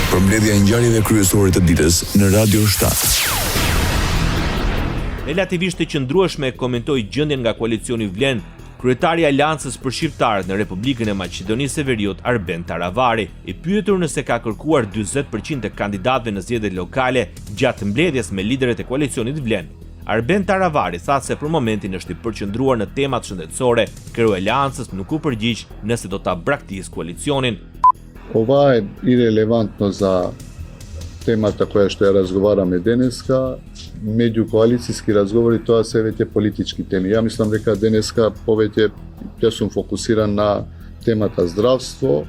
Përmbledhja e ngjarjeve kryesore të ditës në Radio 7. Relativisht të qëndrueshme komentoi gjendjen nga koalicioni Vlen, kryetari i Aleancës për Shqiptarët në Republikën e Maqedonisë së Veriut, Arben Taravari, i pyetur nëse ka kërkuar 40% të kandidatëve në zgjedhjet lokale gjatë mbledhjes me liderët e koalicionit Vlen. Arben Taravari tha se për momentin është i përqendruar në temat shëndetësore, kreu i Aleancës nuk u përgjigj nëse do ta braktisë koalicionin. Ова е ирелевантно за темата која што ја разговараме денеска. Меѓу коалицијски разговори тоа се веќе политички теми. Ја мислам дека денеска повеќе ја сум фокусиран на темата здравство.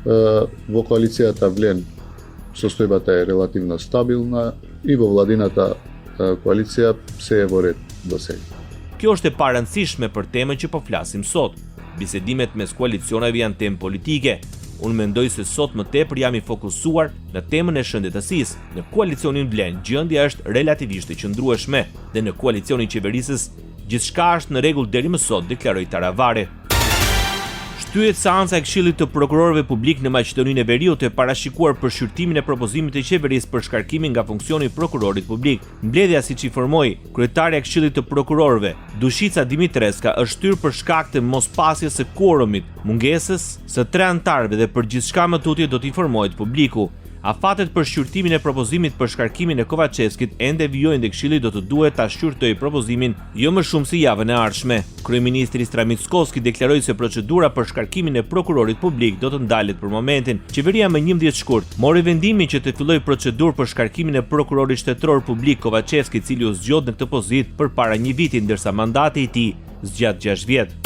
Во коалицијата Влен состојбата е релативно стабилна и во владината коалиција се е во ред до сега. Kjo është e parëndësishme për temën që po flasim sot. Bisedimet mes koalicioneve janë temë politike. Unë mendoj se sot më tepër jam i fokusuar në temën e shëndetësisë. Në koalicionin Vlen gjendja është relativisht e qëndrueshme dhe në koalicionin qeverisës gjithçka është në rregull deri më sot, deklaroi Taravari. Shtyhet seanca e Këshillit të Prokurorëve Publik në Maqedoninë e Veriut e parashikuar për shqyrtimin e propozimit të qeverisë për shkarkimin nga funksioni i prokurorit publik. Mbledhja, siç informoi kryetaria e Këshillit të Prokurorëve, Dushica Dimitreska, është shtyrë për shkak të mospasjes së quorumit, mungesës së 3 anëtarëve dhe për gjithçka më tutje do të informohet publiku. Afatet për shqyrtimin e propozimit për shkarkimin e Kovacevskit ende vijojnë dhe Këshilli do të duhet ta shqyrtojë propozimin jo më shumë si javën e ardhshme. Kryeministri Stramickoski deklaroi se procedura për shkarkimin e prokurorit publik do të ndalet për momentin. Qeveria më 11 shkurt mori vendimin që të fillojë procedurë për shkarkimin e prokurorit shtetëror publik Kovacevski, i cili u zgjodh në këtë pozitë përpara një viti, ndërsa mandati i tij zgjat 6 vjet.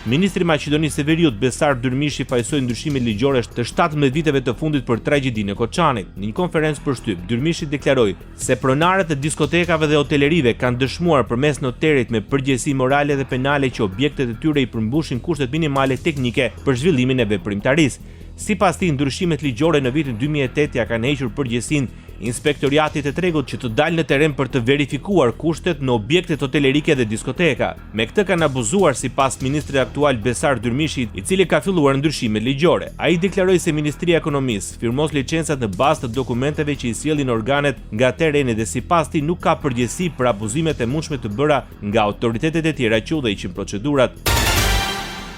Ministri i Maqedonisë së Veriut Besar Dyrmishi fajsoi ndryshimet ligjore të 17 viteve të fundit për tragjedinë e Koçanit. Në një konferencë për shtyp, Dyrmishi deklaroi se pronarët e diskotekave dhe hotelerive kanë dëshmuar përmes noterit me përgjegjësi morale dhe penale që objektet e tyre i përmbushin kushtet minimale teknike për zhvillimin e veprimtarisë. Sipas tij, ndryshimet ligjore në vitin 2008 ja kanë hequr përgjegjësinë Inspektoriatit e Tregut që të dalë në teren për të verifikuar kushtet në objektet hotelerike dhe diskoteka. Me këtë kanë abuzuar, sipas ministrit aktual Besar Dyrmishi, i cili ka filluar ndryshimet ligjore. Ai deklaroi se Ministria e Ekonomisë firmos licencat në bazë të dokumenteve që i sjellin organet nga tereni dhe sipas tij nuk ka përgjegjësi për abuzimet e mundshme të bëra nga autoritetet e tjera që udhëheqin procedurat.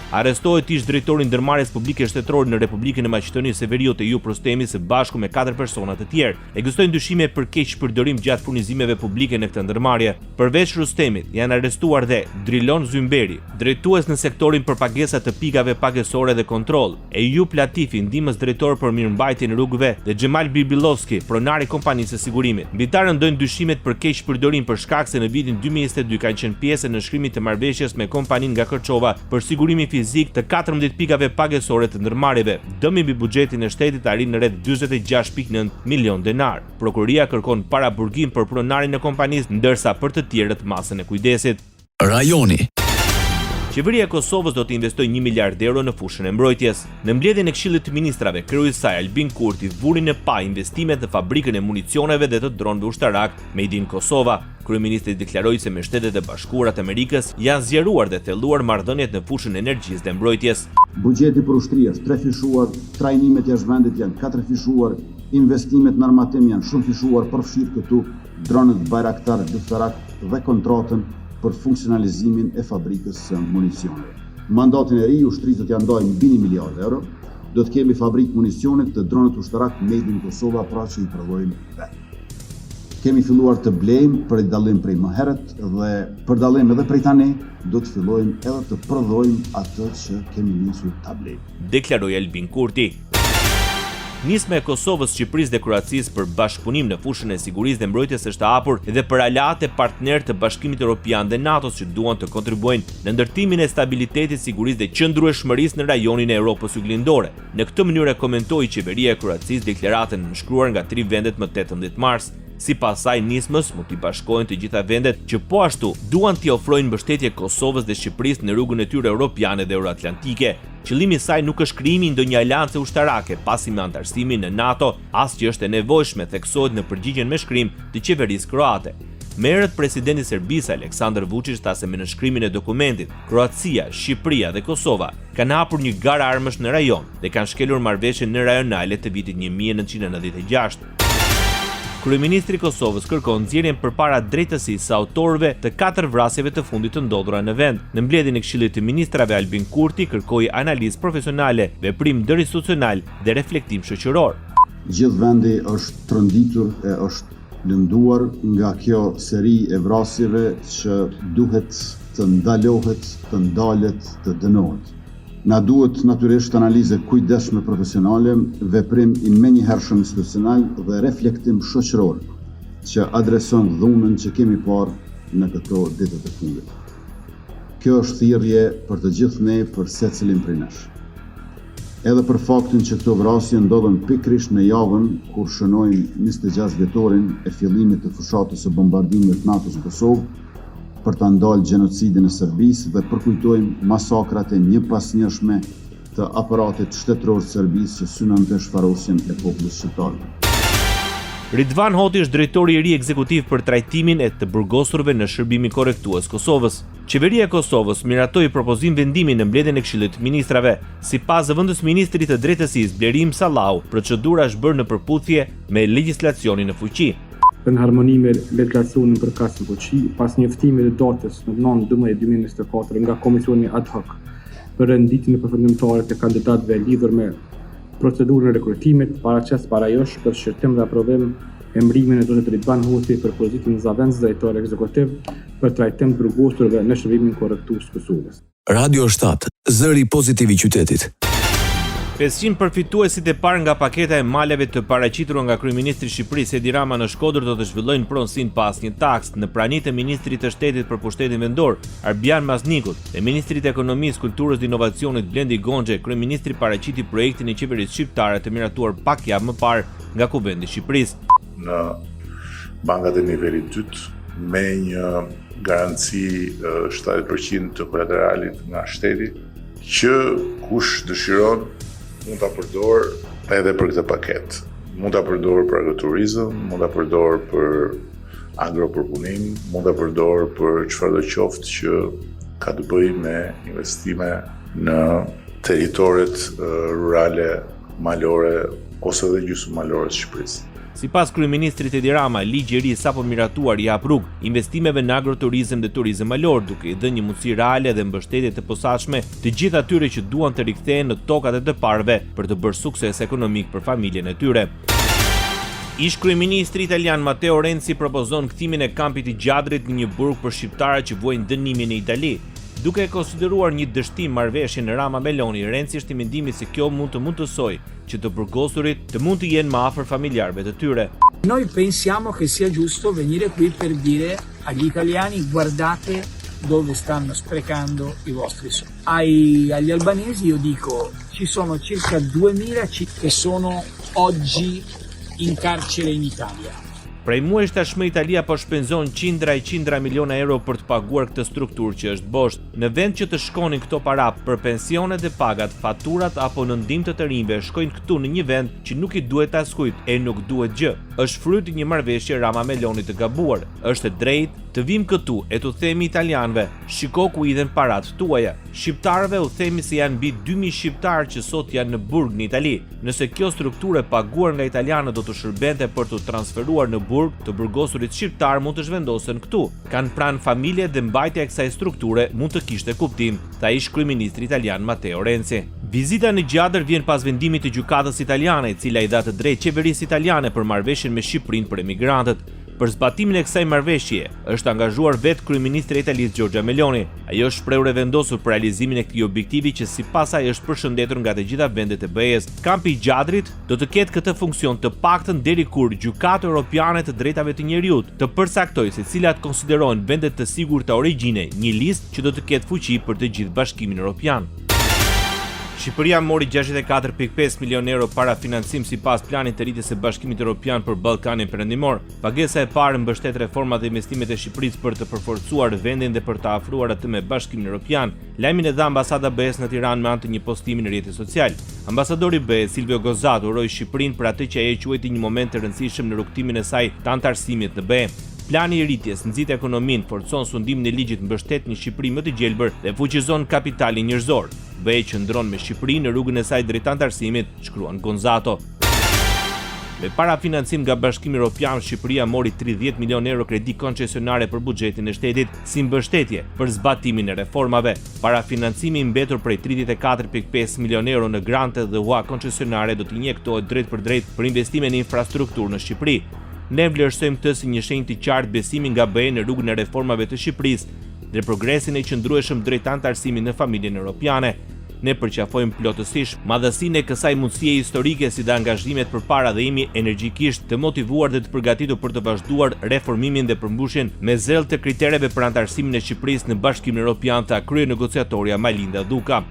Arrestohet ish drejtori i ndërmarrjes publike shtetërore në Republikën e Maqedonisë së Veriut e Prostemi së bashku me 4 persona të tjerë. Ekzistojnë dyshime për keqpërdorim gjatë furnizimeve publike në këtë ndërmarrje. Përveç Rustemit, janë arrestuar dhe Drilon Zymberi, drejtues në sektorin për pagesa të pikave pagesore dhe kontroll, Ejup Latifi, ndihmës drejtor për mirëmbajtjen e rrugëve, dhe Xhemal Bibilovski, pronari i kompanisë së sigurimit. Mbitarët ndojnë dyshimet për keqpërdorim për shkak se në vitin 2022 kanë qenë pjesë në shkrimin të marrëveshjes me kompaninë nga Kërçova për sigurimin fizik të 14 pikave pagesore të ndërmarrjeve. Dëmi mbi buxhetin e shtetit arrin në rreth 46.9 milion denar. Prokuroria kërkon paraburgim për pronarin e kompanisë, ndërsa për të tjerët masën e kujdesit. Rajoni. Qeveria e Kosovës do të investojë 1 miliard euro në fushën e mbrojtjes. Në mbledhjen e Këshillit të Ministrave, kreu i saj Albin Kurti vuri në pa investimet në fabrikën e municioneve dhe të dronëve ushtarak Made in Kosova. Kryeministri deklaroi se me Shtetet e Bashkuara të Amerikës janë zgjeruar dhe thelluar marrëdhëniet në fushën e energjisë dhe mbrojtjes. Buxheti për ushtria është 3 fishuar, trajnimet jashtë vendit janë 4 fishuar, investimet në armatim janë shumë fishuar, përfshirë këtu dronët Bayraktar, Luftarak dhe kontratën për funksionalizimin e fabrikës së municioneve. Mandatin e ri, ushtrisë do t'ja ndajë mbi 1 miliard euro, do të kemi fabrikë municionit të dronët ushtarak Made in Kosova, pra që i prodhojmë vetë. Kemi filluar të blejmë për dallim prej më herët dhe për dallim edhe prej tani do të fillojmë edhe të prodhojmë atë që kemi nisur ta blejmë, deklaroi Albin Kurti. Nisma e Kosovës, Shqipërisë dhe Kroacisë për bashkëpunim në fushën e sigurisë dhe mbrojtjes është hapur edhe për aleatë e partnerë të Bashkimit Evropian dhe NATO-s që duan të kontribuojnë në ndërtimin e stabilitetit, sigurisë dhe qëndrueshmërisë në rajonin e Europës Juglindore. Në këtë mënyrë komentoi qeveria e Kroacisë deklaratën nënshkruar nga 3 vendet më 18 mars. Sipas saj, nismës mund t'i bashkojnë të gjitha vendet që po ashtu duan t'i ofrojnë mbështetje Kosovës dhe Shqipërisë në rrugën e tyre europiane dhe euroatlantike. Qëllimi i saj nuk është krijimi i ndonjë aleance ushtarake, pasi me antarësimin në NATO, as që është e nevojshme theksohet në përgjigjen me shkrim të qeverisë kroate. Merët presidenti i Serbisë Aleksandar Vučić tha se me nënshkrimin e dokumentit, Kroacia, Shqipëria dhe Kosova kanë hapur një garë armësh në rajon dhe kanë shkelur marrëveshje në rajonale të vitit 1996. Kryeministri i Kosovës kërkon nxjerrjen përpara drejtësisë së autorëve të 4 vrasjeve të fundit të ndodhura në vend. Në mbledhjen e Këshillit të Ministrave Albin Kurti kërkoi analizë profesionale, veprim ndërinstitucional dhe reflektim shoqëror. Gjithë vendi është trënditur e është lënduar nga kjo seri e vrasjeve që duhet të ndalohet, të ndalet, të dënohet. Na duhet natyrisht analizë kujdesshme profesionale, veprim i menjëhershëm institucional dhe reflektim shoqëror që adreson dhunën që kemi parë në këto ditët e fundit. Kjo është thirrje për të gjithë ne, për secilin prej nesh. Edhe për faktin që këto vrasje ndodhen pikërisht në javën kur shënojmë 26 vjetorin e fillimit të fushatës së bombardimit të NATO-s në Kosovë, për të ndalë gjenocidin e Serbisë dhe përkujtojmë masakrat e njëpasnjëshme të aparatit shtetëror të Serbisë që synonte shfarosjen e popullit shqiptar. Ridvan Hoti është drejtori i ri ekzekutiv për trajtimin e të burgosurve në shërbimin korrektues Kosovës. Qeveria e Kosovës miratoi propozim vendimi në mbledhjen e Këshillit të Ministrave. Sipas zëvendës ministrit të drejtësisë Blerim Sallau, procedura është bërë në përputhje me legjislacionin në fuqi. Në harmoni me legislacionin përkatëse në fuqi, pas njoftimit të datës në 9/12/2024 nga Komisioni ad hoc për renditjen e përfundimtare të kandidatëve lidhur me procedurën e rekrutimit, paraqes parajosh për shërtim dhe aprovim emërimin e Zotit Ridvan Hoti për pozitin e zavendës drejtor ekzekutiv për trajtim të burgosurve në shërbimin korrektues Kosovës. Radio 7, zëri pozitiv i qytetit. 500 përfituesit e parë nga paketa e maleve të paraqitura nga kryeministri i Shqipërisë Edi Rama në Shkodër do të zhvillojnë pronësinë pas një taksë në pranitë e ministrit të shtetit për pushtetin vendor, Arbian Maznikut, dhe ministrit të ekonomisë, kulturës dhe inovacionit Blendi Gonxhe. Kryeministri paraqiti projektin e qeverisë shqiptare të miratuar pak javë më parë nga Kuvendi i Shqipërisë. Në bankat e nivelit 2 me një garanci 70% të kolateralit nga shteti që kush dëshiron mund ta përdor edhe për këtë paketë. Mund ta përdor për agroturizëm, mund ta përdor për agropërpunim, mund ta përdor për çfarëdo qoftë që ka të bëjë me investime në territoret rurale, malore ose edhe gjysmëmalore të Shqipërisë. Sipas kryeministrit Edi Rama, ligji i ri sapo miratuar i hap rrugë investimeve në agroturizëm dhe turizëm malor, duke i dhënë një mundësi reale dhe mbështetje të posaçme të gjithë atyre që duan të rikthehen në tokat e të parëve për të bërë sukses ekonomik për familjen e tyre. Ish kryeministri italian Matteo Renzi propozon kthimin e kampit i Gjadrit në një burg për shqiptarët që vuajnë dënimin në Itali. Duke e konsideruar një dështim marrëveshje në Rama Meloni, Renzi është i mendimit se kjo mund të mundësoj që të burgosurit të mund të jenë më afër familjarëve të tyre. Noi pensiamo che sia giusto venire qui per dire agli italiani guardate dove stanno sprecando i vostri soldi. Agli albanesi io dico ci sono circa 2000 che sono oggi in carcere in Italia. Prej muajsh tashmë Italia po shpenzon qindra miliona euro për të paguar këtë strukturë që është bosh. Në vend që të shkonin këto para për pensionet e pagat, faturat apo në ndihmë të rinjve, shkojnë këtu në një vend që nuk i duhet askujt e nuk duhet gjë. Është fryt një marrëveshje Rama Meloni të gabuar. Është e drejtë të vim këtu e të themi italianëve, shiko ku idhen parat tuaja. Shqiptarëve u themi se janë mbi 2000 shqiptarë që sot janë në burg në Itali. Nëse kjo strukturë e paguar nga italianët do të shërbente për të transferuar në burg, të burgosurit shqiptar mund të zhvendosen këtu. Kanë pranë familje dhe mbajtja e kësaj strukture mund të kishte kuptim, tha ish kryeministri italian Matteo Renzi. Vizita në Gjadër vjen pas vendimit të gjykatës italiane, e cila i dha të drejtë qeverisë italiane për marrëveshjen me Shqipërinë për emigrantët. Për zbatimin e kësaj marrëveshje është angazhuar vetë kryeministri i Italisë Giorgia Meloni. Ajo është shprehur e vendosur për realizimin e këtij objektivi që sipas saj është përshëndetur nga të gjitha vendet e BE-s. Kampi i Gjadrit do të ketë këtë funksion të paktën deri kur Gjykata Europiane të Drejtave të Njerëzit të përcaktojë se cilat konsiderohen vendet të sigurta origjine, një listë që do të ketë fuqi për të gjithë Bashkimin Evropian. Shqipëria mori 64.5 milion euro para financim sipas planit të rritjes së Bashkimit Evropian për Ballkanin Perëndimor. Pagesa e parë mbështet reformat dhe investimet e Shqipërisë për të përforcuar vendin dhe për të afruar atë me Bashkimin Evropian. Lajmin e dha ambasada e BE-s në Tiranë me anë të një postimi në rrjetet social. Ambasadori i BE, Silvio Gozzato, uroi Shqipërinë për atë që ai quajti një moment të rëndësishëm në rrugtimin e saj të anëtarësimit në BE. Plani i rritjes nxit ekonominë, forcon sundimin e ligjit mbështet një Shqipëri më të gjelbër dhe fuqizon kapitalin njerëzor. BE qëndron me Shqipërinë në rrugën e saj drejt antarësimit, shkruan Gonzato. Me parafinancim nga Bashkimi Evropian, Shqipëria mori 30 milion euro kredi koncesionare për buxhetin e shtetit si mbështetje për zbatimin e reformave. Parafinancimi i mbetur prej 34.5 milion euro në grante dhe ua koncesionare do të injektohet drejt për drejt për investime në infrastrukturë në Shqipëri. Ne vlerësojmë këtë si një shenjë të qartë besimi nga BE në rrugën e reformave të Shqipërisë dhe progresin e qëndrueshëm drejt antarësimit në familjen evropiane. Ne përqafojmë plotësisht madhësinë e kësaj mundësie historike si dhe angazhimet përpara dhe jemi energjikisht të motivuar dhe të përgatitur për të vazhduar reformimin dhe përmbushjen me zell të kritereve për antarësimin e Shqipërisë në Bashkimin Evropian, tha kryenegociatorja Majlinda Duka.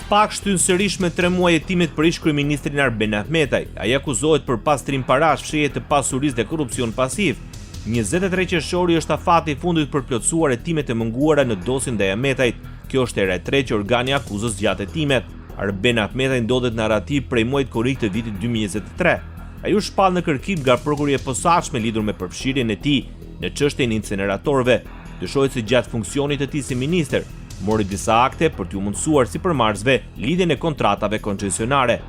SPAK shtyn sërish me 3 muaj hetimet për ish-kryeministrin Arben Ahmetaj. Ai akuzohet për pastrim parash, fshehje të pasurisë dhe korrupsion pasiv. 23 qershori është afati i fundit për plotësuar hetimet e munguara në dosjen ndaj Ahmetajt. Kjo është hera e tretë që organi akuzës zgjat hetimet. Arben Ahmetaj ndodhet në arativ prej muajit korrik të vitit 2023. Ai u shpall në kërkim nga prokuroria e posaçme lidhur me përfshirjen e tij në çështjen e inceneratorëve. Dyshohet se gjatë funksionit të tij si ministër, mori disa akte për t'u mundësuar sipërmarrësve lidhjen e kontratave koncesionare.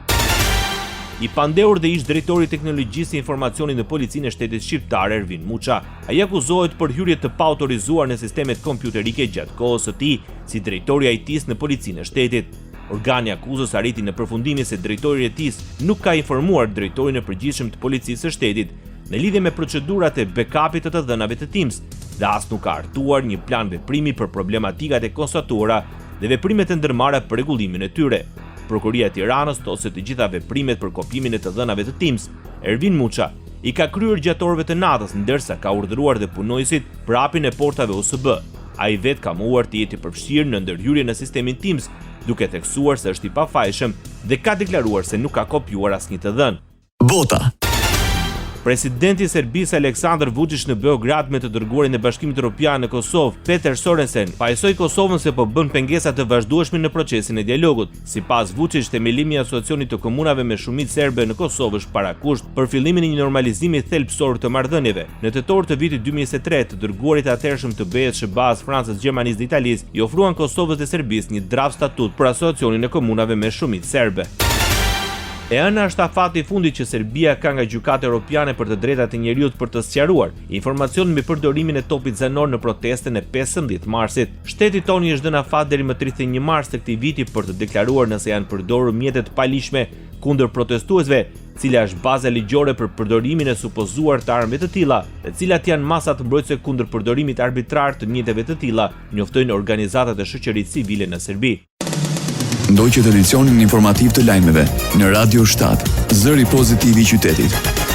I pandehur dhe ish drejtori i teknologjisë e informacionit në Policinë e Shtetit Shqiptar Ervin Muça. Ai akuzohet për hyrje të paautorizuar në sistemet kompjuterike gjatë kohës së tij si drejtori i IT-s në Policinë e Shtetit. Organi akuzës arriti në përfundimin se drejtori i IT-s nuk ka informuar drejtorin e përgjithshëm të Policisë së Shtetit në lidhje me procedurat e backupit të dhënave të Teams dhe as nuk ka hartuar një plan veprimi për problematikat e konstatuara dhe veprimet e ndërmarra për rregullimin e tyre. Prokuroria e Tiranës thotë se të gjitha veprimet për kopjimin e të dhënave të Teams, Ervin Muça i ka kryer gjatë orëve të natës, ndërsa ka urdhëruar dhe punojësit për hapjen e portave USB. Ai vetë ka mohuar të jetë i përfshirë në ndërhyrje në sistemin Teams, duke theksuar se është i pafajshëm dhe ka deklaruar se nuk ka kopjuar asnjë të dhënë. Bota. Presidenti i Serbisë Aleksandar Vučić në Beograd me të dërguarin e Bashkimit Evropian në Kosovë, Peter Sorensen, pajisoi Kosovën se po bën pengesa të vazhdueshme në procesin e dialogut. Sipas Vučić, themelimi i asociacionit të komunave me shumicë serbe në Kosovë është parakusht për fillimin e një normalizimi thelbësor të marrëdhënieve. Në tetor të vitit 2023, të dërguarit e atëhershëm të BE-s, SBA-s, Francës, Gjermanisë dhe Italisë i ofruan Kosovës dhe Serbisë një draft statut për asociacionin e komunave me shumicë serbe. E ëna është afati i fundit që Serbia ka nga gjykata europiane për të drejtat e njeriut për të sqaruar informacion mbi përdorimin e topit zanor në protestën e 15 marsit. Shteti toni është dhënë afat deri më 31 mars të këtij viti për të deklaruar nëse janë përdorur mjete të palishme kundër protestuesve, cila është baza ligjore për përdorimin e supozuar të armëve të tilla, dhe cilat janë masat mbrojtëse kundër përdorimit arbitrar të mjeteve të tilla, njoftojnë organizatat e shoqërisë civile në Serbi. Ndoqët edicionin informativ të lajmeve në Radio 7, zëri pozitiv i qytetit.